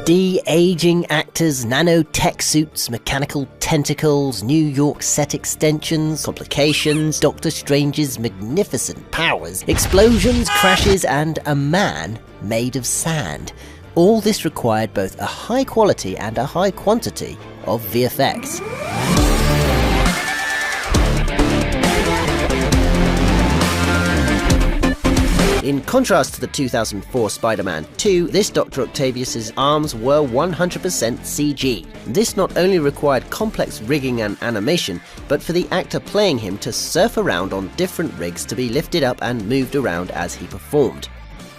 De-aging actors, nanotech suits, mechanical tentacles, New York set extensions, complications, Doctor Strange's magnificent powers, explosions, crashes, and a man made of sand. All this required both a high quality and a high quantity of VFX. In contrast to the 2004 Spider-Man 2, this Dr. Octavius's arms were 100% CG. This not only required complex rigging and animation, but for the actor playing him to surf around on different rigs to be lifted up and moved around as he performed.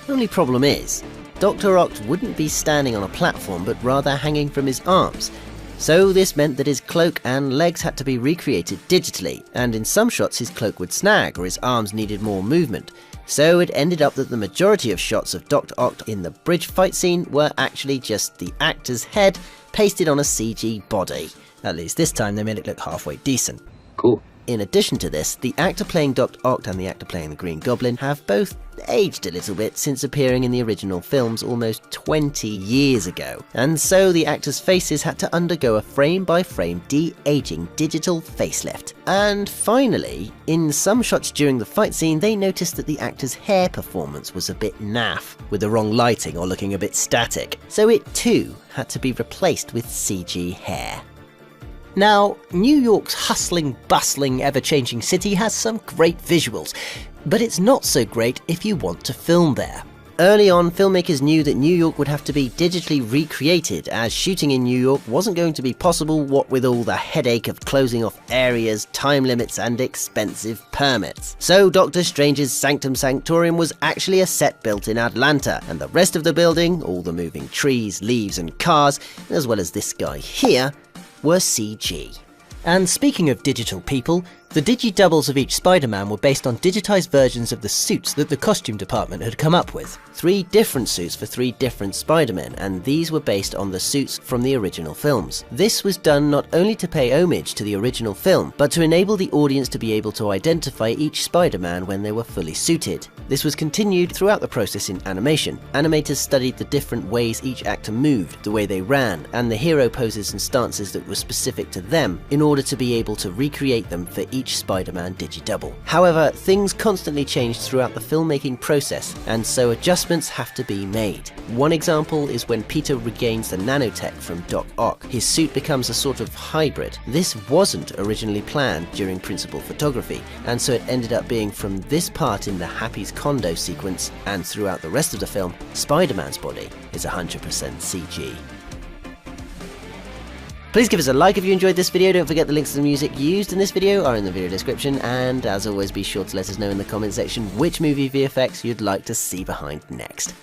Only problem is, Dr. Oct wouldn't be standing on a platform but rather hanging from his arms. So this meant that his cloak and legs had to be recreated digitally, and in some shots his cloak would snag or his arms needed more movement. So it ended up that the majority of shots of Dr. Oct in the bridge fight scene were actually just the actor's head pasted on a CG body. At least this time they made it look halfway decent. Cool. In addition to this, the actor playing Dr. Oct and the actor playing the Green Goblin have both aged a little bit since appearing in the original films almost 20 years ago, and so the actors' faces had to undergo a frame-by-frame de-aging digital facelift. And finally, in some shots during the fight scene, they noticed that the actor's hair performance was a bit naff, with the wrong lighting or looking a bit static, so it too had to be replaced with CG hair. Now, New York's hustling, bustling, ever-changing city has some great visuals, but it's not so great if you want to film there. Early on, filmmakers knew that New York would have to be digitally recreated, as shooting in New York wasn't going to be possible, what with all the headache of closing off areas, time limits, and expensive permits. So Doctor Strange's Sanctum Sanctorum was actually a set built in Atlanta, and the rest of the building, all the moving trees, leaves, and cars, as well as this guy here, were CG. And speaking of digital people, the digi-doubles of each Spider-Man were based on digitized versions of the suits that the costume department had come up with. 3 different suits for 3 different Spider-Men, and these were based on the suits from the original films. This was done not only to pay homage to the original film, but to enable the audience to be able to identify each Spider-Man when they were fully suited. This was continued throughout the process in animation. Animators studied the different ways each actor moved, the way they ran, and the hero poses and stances that were specific to them in order to be able to recreate them for each Spider-Man digi-double. However, things constantly changed throughout the filmmaking process, and so adjustments have to be made. One example is when Peter regains the nanotech from Doc Ock. His suit becomes a sort of hybrid. This wasn't originally planned during principal photography, and so it ended up being from this part in the Happy's condo sequence, and throughout the rest of the film, Spider-Man's body is 100% CG. Please give us a like if you enjoyed this video. Don't forget the links to the music used in this video are in the video description, and as always, be sure to let us know in the comment section which movie VFX you'd like to see behind next.